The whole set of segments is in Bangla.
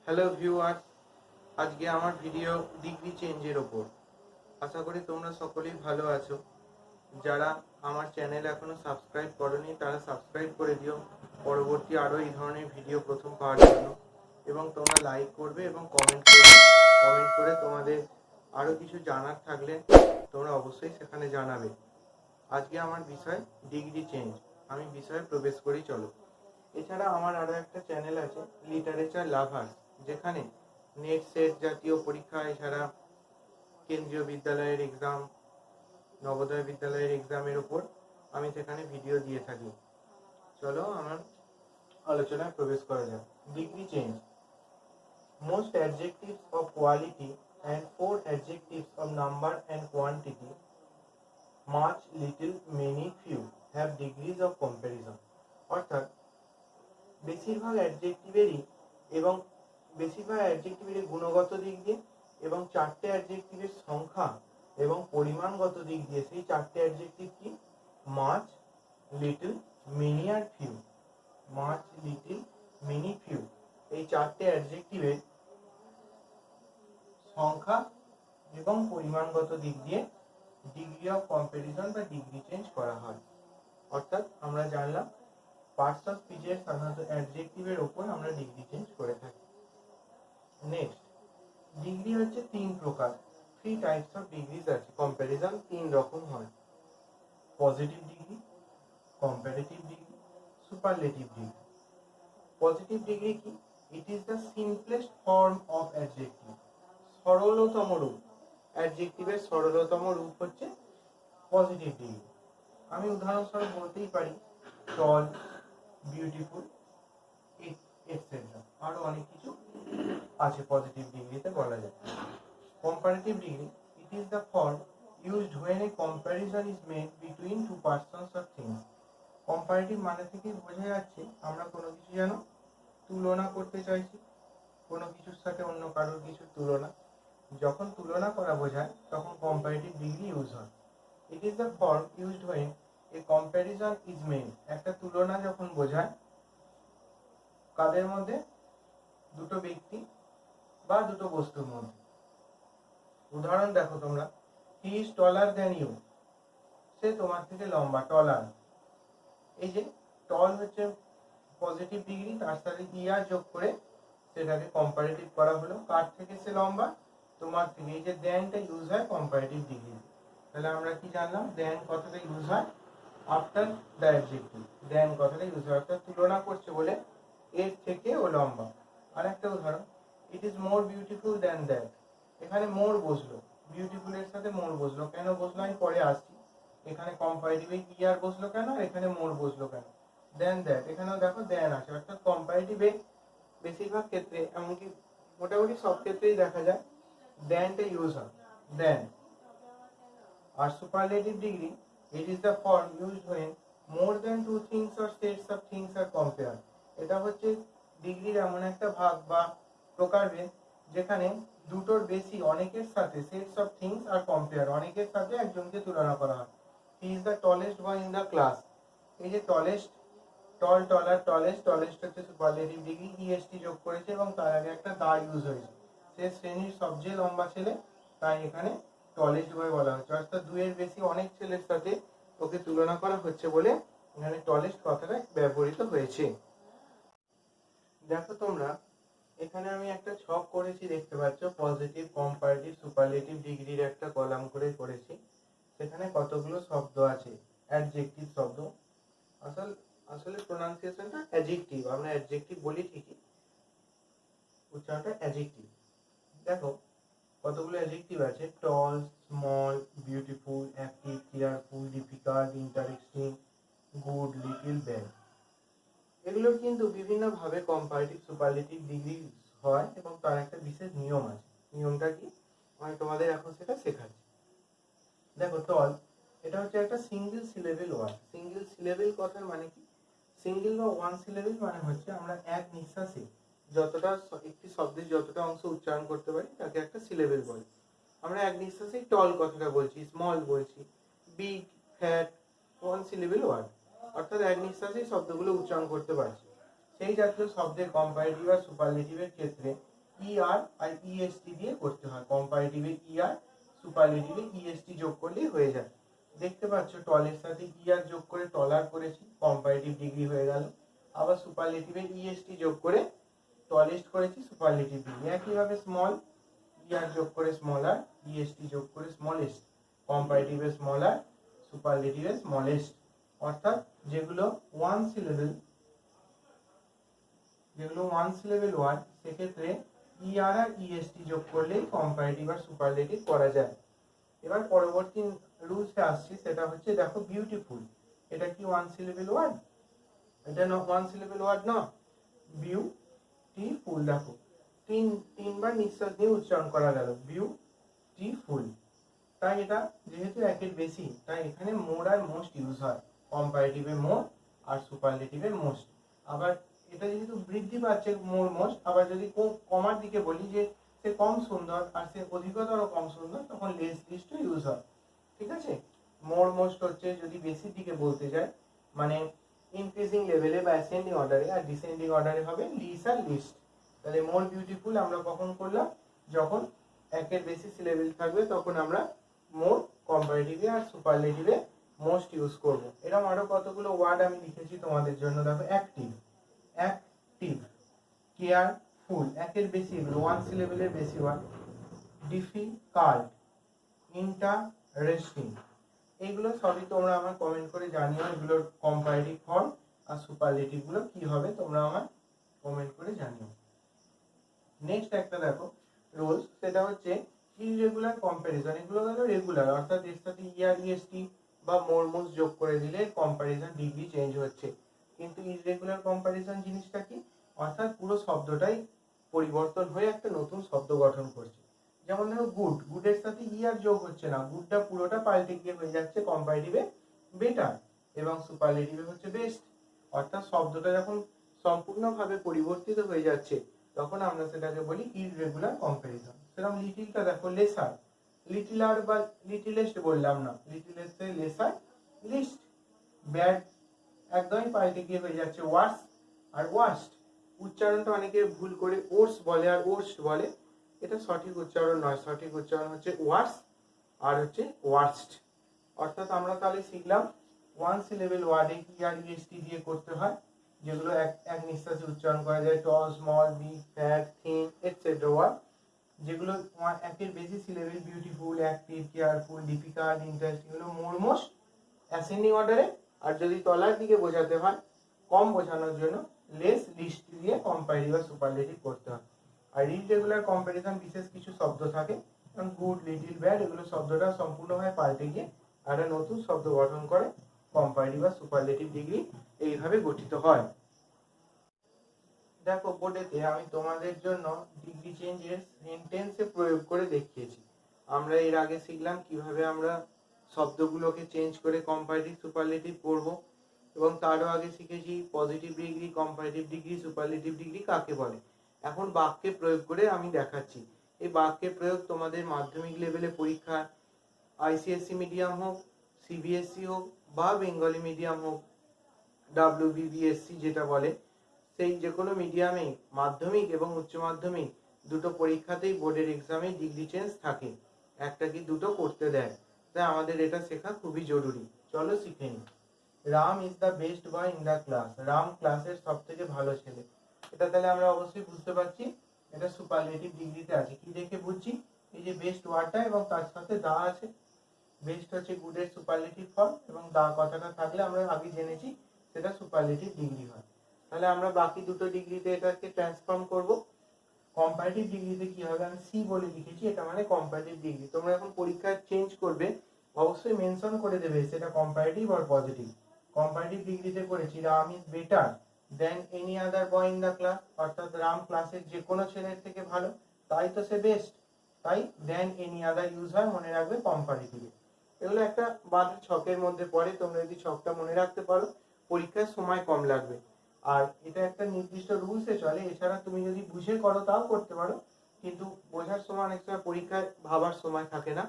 হ্যালো ভিউয়ার্স, আজকে আমার ভিডিও ডিগ্রি চেঞ্জের ওপর। আশা করি তোমরা সকলেই ভালো আছো। যারা আমার চ্যানেল এখনো সাবস্ক্রাইব করোনি তারা সাবস্ক্রাইব করে দিও পরবর্তী আরও এই ধরনের ভিডিও প্রথম পাওয়ার জন্য। এবং তোমরা লাইক করবে এবং কমেন্ট করে তোমাদের আরও কিছু জানার থাকলে তোমরা অবশ্যই সেখানে জানাবে। আজকে আমার বিষয় ডিগ্রি চেঞ্জ। আমি বিষয়ে প্রবেশ করি, চলো। এছাড়া আমার আরও একটা চ্যানেল আছে, লিটারেচার লাভার্স, যেখানে নেট সেট জাতীয় পরীক্ষা, এছাড়া কেন্দ্রীয় বিদ্যালয়ের এক্সাম, নবোদয় বিদ্যালয়ের এক্সামের উপর আমি সেখানে ভিডিও দিয়ে থাকি। চলো আমার আলোচনায় প্রবেশ করা যাক। Degree change. Most adjectives of quality and 4 adjectives of number and quantity, much, little, many, few have degrees of comparison. অর্থাৎ বেশিরভাগ অ্যাডজেক্টিভেরই গুণগত দিক দিয়ে এবং 4টে অ্যাডজেক্টিভের সংখ্যা এবং পরিমাণগত দিক দিয়ে। সেই 4টে অ্যাডজেক্টিভ কি? মাচ, লিটল, মেনি আর few. Much, little, many, few, এই 4টে অ্যাডজেক্টিভের সংখ্যা এবং পরিমাণগত দিক দিয়ে ডিগ্রি অফ কম্প্যারিজন বা ডিগ্রি চেঞ্জ করা হয়। অর্থাৎ আমরা জানলাম পার্টস অফ স্পিচের সাধারণত অ্যাডজেক্টিভের ওপর আমরা ডিগ্রি চেঞ্জ করে থাকি। নেক্সট, ডিগ্রি হচ্ছে 3 প্রকার। 3 টাইপস অফ ডিগ্রিজ আছে। কম্প্যারিজন 3 রকম হয়: positive degree, comparative degree, superlative degree. Positive degree কি? It is the simplest form of adjective. সরলতম রূপ, অ্যাডজেক্টিভের সরলতম রূপ হচ্ছে পজিটিভ ডিগ্রি। আমি উদাহরণস্বরূপ বলতেই পারি টল, বিউটিফুল, এটসেট্রা। আরো অনেক কিছু আছে পজিটিভ ডিগ্রিতে বলা যায়। Comparative degree, it is the form used when a comparison is made between two persons or things. Comparative মানে থেকে বোঝা যাচ্ছে আমরা কোনো কিছু যেন তুলনা করতে চাইছি, কোনো কিছুর সাথে অন্য কারোর কিছুর তুলনা। যখন তুলনা করা বোঝায় তখন কম্পারেটিভ ডিগ্রি ইউজ হয়। ইট is the form used when a comparison is made. একটা তুলনা যখন বোঝায় কাদের মধ্যে? দুটো ব্যক্তি বা দুটো বস্তুর মধ্যে। উদাহরণ দেখো তোমরা, he is taller than you. সে তোমার থেকে লম্বা, টলার। এই যে টল হচ্ছে পজিটিভ ডিগ্রি, তার সাথে ইয়ার যোগ করে সেটাকে কম্পারেটিভ করা হলো। কার থেকে সে লম্বা? তোমার থেকে। এই যে দ্যানটা ইউজ হয় কম্পারেটিভ ডিগ্রি। তাহলে আমরা কি জানলাম? দ্যান কথাটা ইউজ হয় আফটার দ্য অ্যাডজেক্টিভ। দ্যান কথাটা ইউজ হয় অর্থাৎ তুলনা করছে বলে এর থেকে ও লম্বা। আর একটা উদাহরণ, it is more beautiful than that. এখানে মোর বসলো, বিউটিফুলের সাথে মোর বসলো। কেন বসলো আমি পরে আসছি। এখানে কম্পারেটিভে কি আর বসলো কেন, এখানে মোর বসলো কেন? দেন দ্যাট, এখানেও দেখো দেন আছে। অর্থাৎ কম্পারেটিভে বেশিরভাগ ক্ষেত্রে, এমনকি মোটামুটি সব ক্ষেত্রেই দেখা যায় দেনটা ইউজ হয়, দেন। আর superlative degree, it is the form used when more than two things or sets of things are compared. এটা হচ্ছে ডিগ্রির এমন একটা ভাগ বা প্রকারভেদ যেখানে দুটোর বেশি, অনেকের সাথে, সেটস অফ থিংস আর কম্পেয়ার, অনেকের সাথে একজনকে তুলনা করা হয়। He is the tallest boy in the class. এই যে টলেস্ট, টল, টলার, টলেস্ট হচ্ছে সুপারলেটিভ ডিগ্রি। ইএসটি যোগ করেছে এবং তার আগে একটা দা ইউজ হয়েছে। সে শ্রেণীর সবচেয়ে লম্বা ছেলে, তাই এখানে টলেস্ট বয় বলা হচ্ছে। অর্থাৎ দুইয়ের বেশি অনেক ছেলের সাথে ওকে তুলনা করা হচ্ছে বলে এখানে টলেস্ট কথাটা ব্যবহৃত হয়েছে। দেখো তোমরা, এখানে আমি একটা ছক করেছি, দেখতে পাচ্ছ। পজিটিভ, কম্পারেটিভ, সুপারলেটিভ ডিগ্রির একটা কলাম করে করেছি। সেখানে কতগুলো শব্দ আছে, অ্যাডজেক্টিভ শব্দ। আসলে প্রোনাউন্সিয়েশনটা অ্যাডজেক্টিভ, আমরা অ্যাডজেক্টিভ বলি ঠিকই, উচ্চারণটা অ্যাডজেক্টিভ। দেখো কতগুলো অ্যাডজেক্টিভ আছে: tall, small, beautiful, active, careful, difficult, interesting, good, little, bad. এগুলোর কিন্তু বিভিন্নভাবে কম্পারেটিভ, সুপারলেটিভ ডিগ্রি হয় এবং তার একটা বিশেষ নিয়ম আছে। নিয়মটা কি আমি তোমাদের এখন সেটা শেখাচ্ছি। দেখো টল, এটা হচ্ছে একটা single syllable word. Single syllable কথার মানে কি? সিঙ্গেল বা ওয়ান সিলেবেল মানে হচ্ছে আমরা এক নিঃশ্বাসে যতটা একটি শব্দের যতটা অংশ উচ্চারণ করতে পারি তাকে একটা সিলেবেল বলে। আমরা এক নিঃশ্বাসেই টল কথাটা বলছি, স্মল বলছি, big, fat, one syllable word. অর্থাৎ এক নিঃশ্বাসেই শব্দগুলো উচ্চারণ করতে পারছি। সেই জাতীয় শব্দের কম্পারেটিভ আর সুপারলেটিভের ক্ষেত্রে ইআর আর ইএসটি দিয়ে করতে হয়। কম্পারেটিভে ইআর, সুপারলেটিভে ইএসটি যোগ করলেই হয়ে যায়। দেখতে পাচ্ছ টলের সাথে ইআর যোগ করে টলার করেছি, কম্পারেটিভ ডিগ্রি হয়ে গেল। আবার সুপারলেটিভে ইএসটি যোগ করে টলেস্ট করেছি, সুপারলেটিভ ডিগ্রি। একইভাবে স্মল, ইয়ার যোগ করে স্মলার, ইএসটি যোগ করে স্মলেস্ট, কম্পারেটিভে স্মলার, সুপারলেটিভে স্মলেস্ট। অর্থাৎ যেগুলো ওয়ান সিলেবেল ওয়ার্ড, সেক্ষেত্রে ইআর আর ইএসটি যোগ করলেই কম্পারেটিভ আর সুপারলেটিভ করা যায়। এবার পরবর্তী রুলসে আসছি, সেটা হচ্ছে দেখো বিউটিফুল, এটা কি ওয়ান সিলেবেল ওয়ার্ড? এটা ওয়ান সিলেবেল ওয়ার্ড না, বিউটিফুল। দেখো তিনবার নিঃশ্বাস দিয়ে উচ্চারণ করা গেল, বিউটিফুল। তাই এটা যেহেতু একের বেশি, তাই এখানে মোর আর মোস্ট ইউজ হয়। কম্পারেটিভে মোর আর সুপারলেটিভে মোস্ট। আবার এটা যেহেতু বৃদ্ধি পাচ্ছে মোর মোস্ট, আবার যদি কমার দিকে বলি যে সে কম সুন্দর আর সে অধিকতর কম সুন্দর, তখন লেস লিস্ট ইউজ হয়। ঠিক আছে, মোর মোস্ট হচ্ছে যদি বেশির দিকে বলতে যায়, মানে ইনক্রিজিং লেভেলে বা অ্যাসেন্ডিং অর্ডারে, আর ডিসেন্ডিং অর্ডারে হবে লিস আর লিস্ট। তাহলে মোর বিউটিফুল আমরা কখন করলাম? যখন একের বেশি সিলেবেল থাকবে তখন আমরা মোর, কম্পারেটিভে আর সুপারলেটিভে মোস্ট ইউজ করব। এরকম আরো কতগুলো ওয়ার্ড আমি লিখেছি তোমাদের জন্য। দেখো অ্যাক্টিভ, কেয়ারফুল, একের বেশি, এগুলো ওয়ান সিলেবেলের বেশি ওয়ার্ড। ডিফিকাল্ট, ইন্টারেস্টিং, এইগুলো সবই তোমরা আমার কমেন্ট করে জানিও। এগুলোর কম্পারেটিভ ফর্ম আর সুপারলেটিভ গুলো কি হবে তোমরা আমার কমেন্ট করে জানিও। নেক্সট একটা দেখো রুলস, সেটা হচ্ছে ইররেগুলার কম্পারিজন। এগুলো হলো রেগুলার, অর্থাৎ এর সাথে ইয়ার, ইএসটি বা মোর মোস্ট যোগ করে দিলে কম্পারিজন ডিগ্রি চেঞ্জ হচ্ছে। কিন্তু ইররেগুলার কম্পারিজন জিনিসটা কি? অর্থাৎ পুরো শব্দটাই পরিবর্তন হয়ে একটা নতুন শব্দ গঠন করছে। যেমন ধরো গুড, গুডের সাথে ইয়ার যোগ হচ্ছে না, গুডটা পুরোটা পাল্টে গিয়ে হয়ে যাচ্ছে কম্পারেটিভে বেটার, এবং সুপারলেটিভে হচ্ছে বেস্ট। অর্থাৎ শব্দটা যখন সম্পূর্ণভাবে পরিবর্তিত হয়ে যাচ্ছে, তখন আমরা সেটাকে বলি ইররেগুলার কম্পারিজন। সেরকম লিটিলটা দেখো লেসার, লিটিলার বা লিটিলেস্ট বললাম না, লিটিলেস্ট লেসার, লিস্ট। ব্যাড একদমই পাল্টে গিয়ে হয়ে যাচ্ছে ওয়ার্স আর ওয়াস্ট। উচ্চারণটা অনেকে ভুল করে ওর্স বলে আর ওর্স্ট বলে, এটা সঠিক উচ্চারণ নয়। সঠিক উচ্চারণ হচ্ছে ওয়ার্স আর হচ্ছে ওয়ার্স্ট। অর্থাৎ আমরা তাহলে শিখলাম ওয়ান সিলেবেল ওয়ার্ডে কি আর ইএসটি দিয়ে করতে হয়, যেগুলো এক নিঃশ্বাসে উচ্চারণ করা যায়, tall, small, big, fat, thin, etcetera word. যেগুলো একের বেশি syllable, beautiful, active, careful, difficult, interesting, এগুলো মোরমোস অ্যাসেন্ডিং অর্ডারে। আর যদি তলার দিকে বোঝাতে হয়, কম বোঝানোর জন্য লেস লিস্ট দিয়ে কম্পারেটিভ বা সুপারলেটিভ করতে হয়। আর ইররেগুলার কম্পারিজন বিশেষ কিছু শব্দ থাকে, যেমন গুড, লিটিল, ব্যাড, এগুলো শব্দটা সম্পূর্ণভাবে পাল্টে গিয়ে একটা নতুন শব্দ গঠন করে। কম্পারেটিভ বা সুপারলেটিভ ডিগ্রি এইভাবে গঠিত হয়। দেখো বোর্ডেতে আমি তোমাদের জন্য ডিগ্রি চেঞ্জের সেন্টেন্সে প্রয়োগ করে দেখিয়েছি। আমরা এর আগে শিখলাম কিভাবে আমরা শব্দগুলোকে চেঞ্জ করে কম্পারেটিভ সুপারলেটিভ করব, এবং তারও আগে শিখেছি positive degree, comparative degree, superlative degree কাকে বলে। এখন বাক্যে প্রয়োগ করে আমি দেখাচ্ছি। এই বাক্যে প্রয়োগ তোমাদের মাধ্যমিক লেভেলে পরীক্ষা, আইসিএসসি মিডিয়াম হোক, সিবিএসসি হোক বা বেঙ্গলি মিডিয়াম হোক, ডাব্লিউবিবিএসসি যেটা বলে, সেই যে কোনো মিডিয়ামে মাধ্যমিক এবং উচ্চ মাধ্যমিক দুটো পরীক্ষাতেই বোর্ডের এক্সামে ডিগ্রি চেঞ্জ থাকে, একটা কি দুটো করতে দেয়। তাই আমাদের এটা শেখা খুবই জরুরি। চলো শিখে নিই। Ram is the best boy in the class, Ram ক্লাসের সব থেকে ভালো ছেলে। এটা তাহলে আমরা অবশ্যই বুঝতে পারছি এটা সুপারলেটিভ ডিগ্রিতে আছে। কি দেখে বুঝছি? এই যে বেস্ট ওয়ার্ডটা এবং তার সাথে দা আছে। বেস্ট হচ্ছে গুডের সুপারলেটিভ ফর্ম, এবং দা কথাটা থাকলে আমরা আগে জেনেছি সেটা সুপারলেটিভ ডিগ্রি হয়। তাহলে আমরা বাকি দুটো ডিগ্রিতে এটাকে ট্রান্সফর্ম করব। কম্পারেটিভ ডিগ্রিতে কি হবে? আমি সি বলে লিখেছি, এটা মানে কম্পারেটিভ ডিগ্রি। তোমরা এখন পরীক্ষায় চেঞ্জ করবে, অবশ্যই মেনশন করে দেবে সেটা কম্পারেটিভ আর পজিটিভ। কম্পারেটিভ ডিগ্রিতে করেছি Ram is better then any other boy in the class, অর্থাৎ রাম ক্লাসের যে কোনো ছেলের থেকে ভালো, তাই তো সে বেস্ট। তাই দেন এনি আদার ইউজ হয়, মনে রাখবে কম্পারেটিভে। এগুলো একটা বাঁধা ছকের মধ্যে পড়ে, তোমরা যদি ছকটা মনে রাখতে পারো পরীক্ষায় সময় কম লাগবে। আর এটা একটা নির্দিষ্ট রুলসে চলে, এছাড়া তুমি যদি বুঝে করো তাও করতে পারো, কিন্তু বোঝার সময় অনেক সময় পরীক্ষায় ভাবার সময় থাকে না।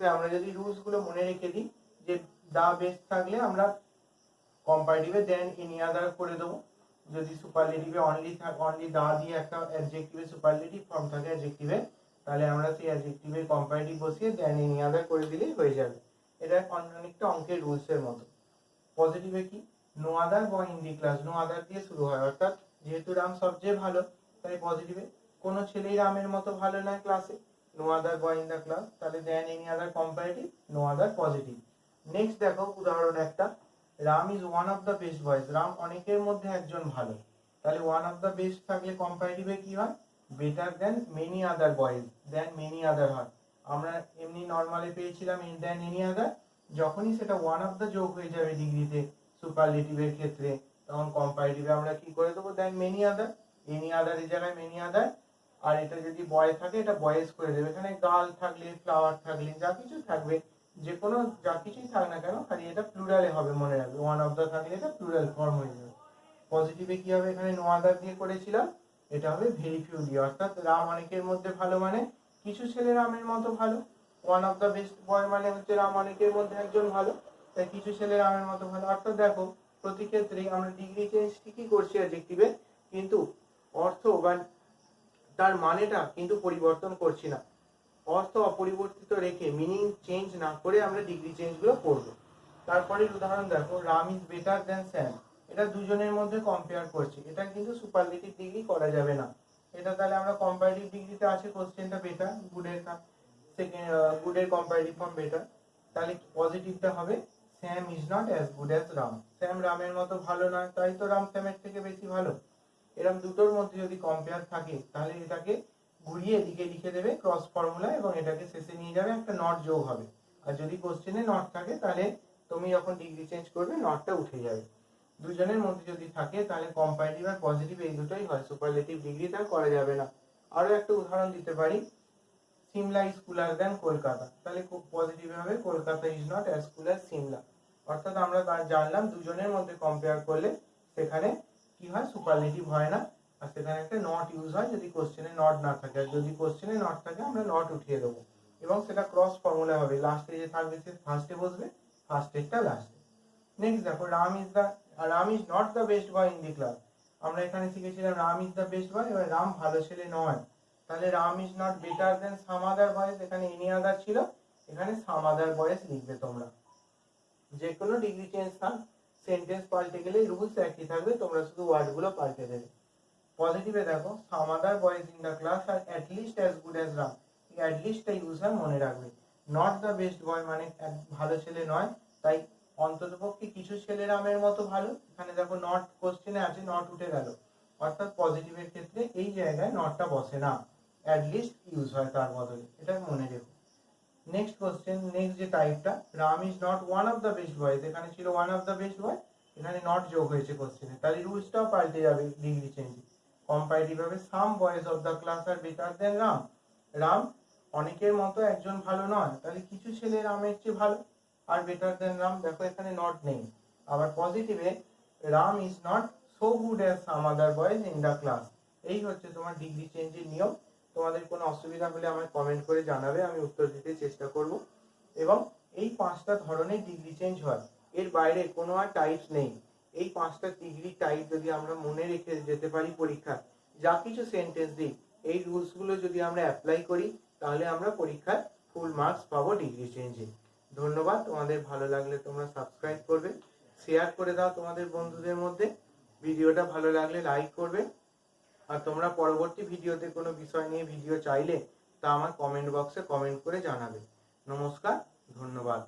তাই আমরা যদি রুলস গুলো মনে রেখে দিই, যে দা বেস্ট থাকলে আমরা কম্পারেটিভে দেন এনি আদার করে দেবো, যদি সুপারলেটিভে অনলি দা দিয়ে একটা অ্যাডজেক্টিভে সুপারলেটিভ ফর্ম থাকে অ্যাডজেক্টিভে, তাহলে আমরা সেই অ্যাডজেক্টিভের কম্পারেটিভ বসিয়ে দেন এনি আদার করে দিলেই হয়ে যাবে। এটা অনেকটা অঙ্কের রুলসের মতো। পজিটিভে কি, no other boy in the class, no other দিয়ে শুরু হয়, অর্থাৎ যেহেতু রাম সবচেয়ে ভালো তাই পজিটিভে কোনো ছেলেই রামের মতো ভালো নয় ক্লাসে, no other boy in the class, তাহলে then any other comparative, no other positive. Next দেখো উদাহরণ একটা, Ram is one of the best boys, রাম অনেকের মধ্যে একজন ভালো, তাহলে ওয়ান অফ দ্য বেস্ট থাকলে কম্পারেটিভে কি হয়, বেটার দেন মেনি আদার বয়েজ, দেন মেনি আদার হয়। আমরা এমনি নর্মালে পেয়েছিলাম দেন এনি আদার, যখনই সেটা ওয়ান অফ দ্য যোগ হয়ে যাবে ডিগ্রিতে সুপারলেটিভের ক্ষেত্রে, তখন কম্পারেটিভে আমরা কি করে দেবো, দেন মেনি আদার, এনি আদার এর জায়গায় মেনি আদার। আর এটা যদি বয় থাকে এটা বয়েজ করে দেবে, এখানে গার্ল থাকলে ফ্লাওয়ার থাকলে যা কিছু থাকবে, যে কোনো যা কিছুই থাক না কেন, খালি এটা প্লুরালে হবে, মনে রাখবে ওয়ান অফ দ্য থাকলে এটা প্লুরাল ফর্ম হয়ে যাবে। পজিটিভে কি হবে, এখানে নো আদার দিয়ে করেছিলাম, এটা হবে ভেরি ফিউ দিয়ে, অর্থাৎ রাম অনেকের মধ্যে ভালো মানে কিছু ছেলে রামের মতো ভালো, ওয়ান অফ দ্য বেস্ট বয় মানে হচ্ছে রাম অনেকের মধ্যে একজন ভালো, তাই কিছু ছেলে রামের মতো ভালো। অর্থাৎ দেখো প্রতি ক্ষেত্রেই আমরা ডিগ্রি চেঞ্জ ঠিকই করছি অ্যাডজেক্টিভে, কিন্তু অর্থ বা তার মানেটা কিন্তু পরিবর্তন করছি না, অর্থ অপরিবর্তিত রেখে মিনিং চেঞ্জ না করে আমরা ডিগ্রি চেঞ্জ গুলো করবো। তারপরে উদাহরণ দেখো, Ram is better than Sam, এটা দুজনের মধ্যে কম্পেয়ার করছি, এটা কিন্তু সুপারলেটিভ ডিগ্রি করা যাবে না, এটা তাহলে আমরা কম্পারেটিভ ডিগ্রিতে আছে কোশ্চেনটা বেটার, গুডের সেকেন্ড গুডের কম্পারেটিভ ফর্ম বেটার, তাহলে পজিটিভটা হবে Sam is not as good as Ram, Sam রামের মতো ভালো নয়, তাই তো রাম স্যামের থেকে বেশি ভালো। এরকম দুটোর মধ্যে যদি কম্পেয়ার থাকে তাহলে এটাকে ঘুরিয়ে এদিকে লিখে দেবে ক্রস ফর্মুলা, এবং এটাকে শেষে নিয়ে যাবে একটা নট যোগ হবে, আর যদি কোশ্চেনে নট থাকে তাহলে তুমি যখন ডিগ্রি চেঞ্জ করবে নটটা উঠে যাবে। দুজনের মধ্যে যদি থাকে তাহলে কম্পারেটিভ আর পজিটিভ এই দুটোই হয়, সুপারলেটিভ ডিগ্রি তার করা যাবে না। আরো একটা উদাহরণ দিতে পারি, সিমলা ইজ কুলার দেন কলকাতা, তাহলে খুব পজিটিভ হবে Kolkata is not as cool as Shimla, অর্থাৎ আমরা জানলাম দুজনের মধ্যে কম্পেয়ার করলে সেখানে কি হয়, সুপারলেটিভ হয় না, আর সেখানে একটা নট ইউজ হয় যদি কোশ্চেনে নট না থাকে, আর যদি কোশ্চেনে নট থাকে আমরা নট উঠিয়ে দেবো, এবং সেটা ক্রস ফর্মুলা হবে, লাস্টে যে থাকবে সে ফার্স্টে বসবে, ফার্স্টেরটা লাস্টে। নেক্সট দেখো, Ram is not the best boy in the class, আমরা এখানে শিখেছিলাম রাম ইজ দ্য বেস্ট বয়, এবার রাম ভালো ছেলে নয়, তাহলে Ram is not better then some other boys, এখানে এনি আদার ছিল, এখানে সাম আদার বয়েজ লিখবে তোমরা। যে কোনো ডিগ্রি চেঞ্জ থাক, সেন্টেন্স পাল্টে গেলে রুলস একই থাকবে, তোমরা শুধু ওয়ার্ড গুলো পাল্টে দেবে। পজিটিভে দেখো, some other boys in the class আর at least as good as Ram, at লিস্টটা ইউজ হয়, মনে রাখবে। নট দ্য বেস্ট বয় মানে ভালো ছেলে নয়, তাই অন্ততপক্ষে কিছু ছেলে রামের মতো ভালো, এখানে দেখো নট কোশ্চেনে আছে, নট উঠে গেল, অর্থাৎ পজিটিভের ক্ষেত্রে এই জায়গায় নটটা বসে না, অ্যাট লিস্ট ইউজ হয় তার বদলে, এটা মনে রেখো। নেক্সট কোশ্চেন, নেক্সট যে টাইপটা, Ram is not one of the best boys, এখানে ছিল one of the best boy, এখানে নট যোগ হয়েছে কোশ্চেনে, তাহলে রুলসটাও পাল্টে যাবে ডিগ্রি চেঞ্জে। কম্পারেটিভ ভাবে some boys of the class are better than Ram, Ram অনেকের মতো একজন ভালো নয়, তাহলে কিছু ছেলে রামের চেয়ে ভালো, আর বেটার দেন রাম, দেখো এখানে নট নেই। আবার পজিটিভে, Ram is not so good as some other boys in the class, এই হচ্ছে তোমার ডিগ্রি চেঞ্জের নিয়ম। তোমাদের কোনো অসুবিধা হলে আমায় কমেন্ট করে জানাবে, আমি উত্তর দিতে চেষ্টা করব। এবং এই পাঁচটা ধরনের ডিগ্রি চেঞ্জ হয়, এর বাইরে কোনো আর টাইপস নেই। এই পাঁচটা ডিগ্রি টাইপ যদি আমরা মনে রেখে যেতে পারি পরীক্ষা, যা কিছু সেন্টেন্স দিই, এই রুলস গুলো যদি আমরা অ্যাপ্লাই করি, তাহলে আমরা পরীক্ষায় ফুল মার্কস পাবো ডিগ্রি চেঞ্জে। ধন্যবাদ, তোমাদের ভালো লাগলে তোমরা সাবস্ক্রাইব করবে, শেয়ার করে দাও তোমাদের বন্ধুদের মধ্যে, ভিডিওটা ভালো লাগলে লাইক করবে, আর তোমরা পরবর্তী ভিডিওতে কোনো বিষয় নিয়ে ভিডিও চাইলে তা আমার কমেন্ট বক্সে কমেন্ট করে জানাবে। নমস্কার, ধন্যবাদ।